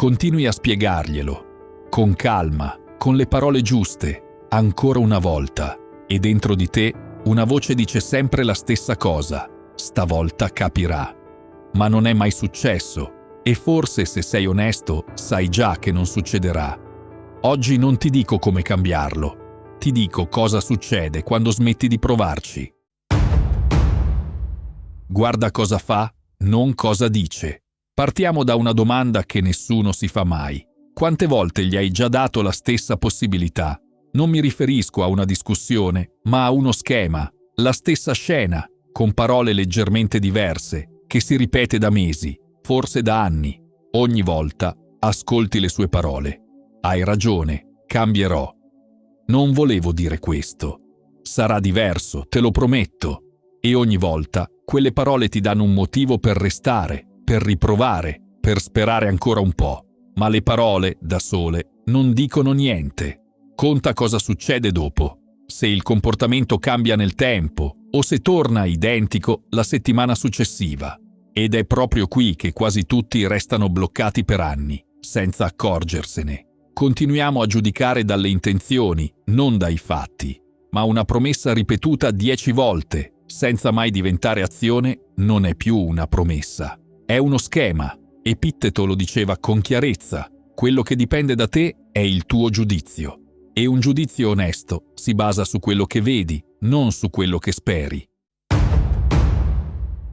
Continui a spiegarglielo, con calma, con le parole giuste, ancora una volta, e dentro di te una voce dice sempre la stessa cosa: stavolta capirà. Ma non è mai successo, e forse se sei onesto sai già che non succederà. Oggi non ti dico come cambiarlo, ti dico cosa succede quando smetti di provarci. Guarda cosa fa, non cosa dice. Partiamo da una domanda che nessuno si fa mai. Quante volte gli hai già dato la stessa possibilità? Non mi riferisco a una discussione, ma a uno schema, la stessa scena, con parole leggermente diverse, che si ripete da mesi, forse da anni. Ogni volta ascolti le sue parole. Hai ragione, cambierò. Non volevo dire questo. Sarà diverso, te lo prometto. E ogni volta quelle parole ti danno un motivo per restare, per riprovare, per sperare ancora un po'. Ma le parole, da sole, non dicono niente. Conta cosa succede dopo. Se il comportamento cambia nel tempo o se torna identico la settimana successiva. Ed è proprio qui che quasi tutti restano bloccati per anni, senza accorgersene. Continuiamo a giudicare dalle intenzioni, non dai fatti. Ma una promessa ripetuta 10 volte, senza mai diventare azione, non è più una promessa. È uno schema. Epitteto lo diceva con chiarezza. Quello che dipende da te è il tuo giudizio. E un giudizio onesto si basa su quello che vedi, non su quello che speri.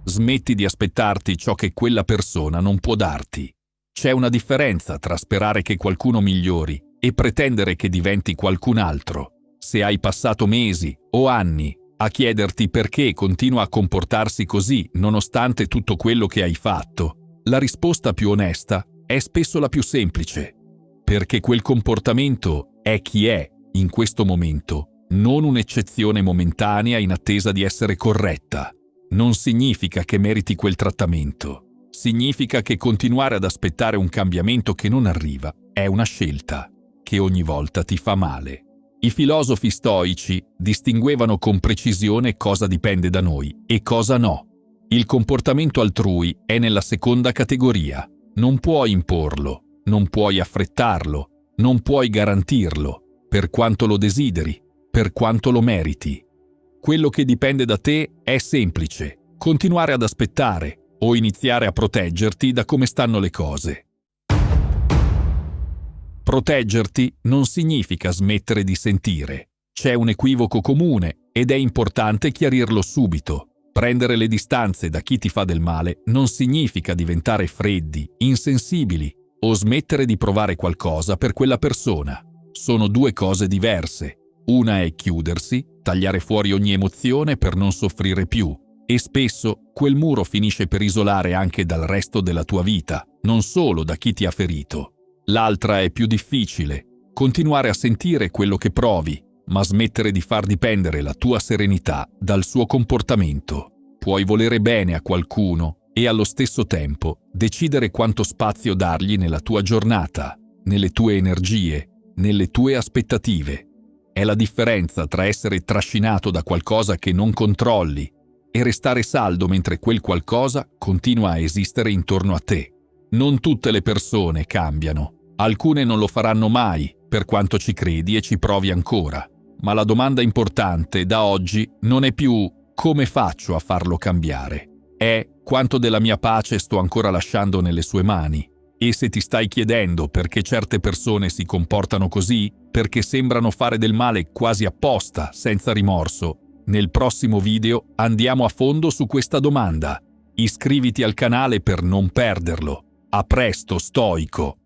Smetti di aspettarti ciò che quella persona non può darti. C'è una differenza tra sperare che qualcuno migliori e pretendere che diventi qualcun altro. Se hai passato mesi o anni a chiederti perché continua a comportarsi così nonostante tutto quello che hai fatto, la risposta più onesta è spesso la più semplice. Perché quel comportamento è chi è in questo momento, non un'eccezione momentanea in attesa di essere corretta. Non significa che meriti quel trattamento. Significa che continuare ad aspettare un cambiamento che non arriva è una scelta che ogni volta ti fa male. I filosofi stoici distinguevano con precisione cosa dipende da noi e cosa no. Il comportamento altrui è nella seconda categoria. Non puoi imporlo, non puoi affrettarlo, non puoi garantirlo, per quanto lo desideri, per quanto lo meriti. Quello che dipende da te è semplice: continuare ad aspettare o iniziare a proteggerti da come stanno le cose. Proteggerti non significa smettere di sentire. C'è un equivoco comune ed è importante chiarirlo subito. Prendere le distanze da chi ti fa del male non significa diventare freddi, insensibili o smettere di provare qualcosa per quella persona. Sono due cose diverse. Una è chiudersi, tagliare fuori ogni emozione per non soffrire più. E spesso quel muro finisce per isolare anche dal resto della tua vita, non solo da chi ti ha ferito. L'altra è più difficile: continuare a sentire quello che provi, ma smettere di far dipendere la tua serenità dal suo comportamento. Puoi volere bene a qualcuno e allo stesso tempo decidere quanto spazio dargli nella tua giornata, nelle tue energie, nelle tue aspettative. È la differenza tra essere trascinato da qualcosa che non controlli e restare saldo mentre quel qualcosa continua a esistere intorno a te. Non tutte le persone cambiano. Alcune non lo faranno mai, per quanto ci credi e ci provi ancora. Ma la domanda importante da oggi non è più come faccio a farlo cambiare. È quanto della mia pace sto ancora lasciando nelle sue mani. E se ti stai chiedendo perché certe persone si comportano così, perché sembrano fare del male quasi apposta, senza rimorso, nel prossimo video andiamo a fondo su questa domanda. Iscriviti al canale per non perderlo. A presto, stoico!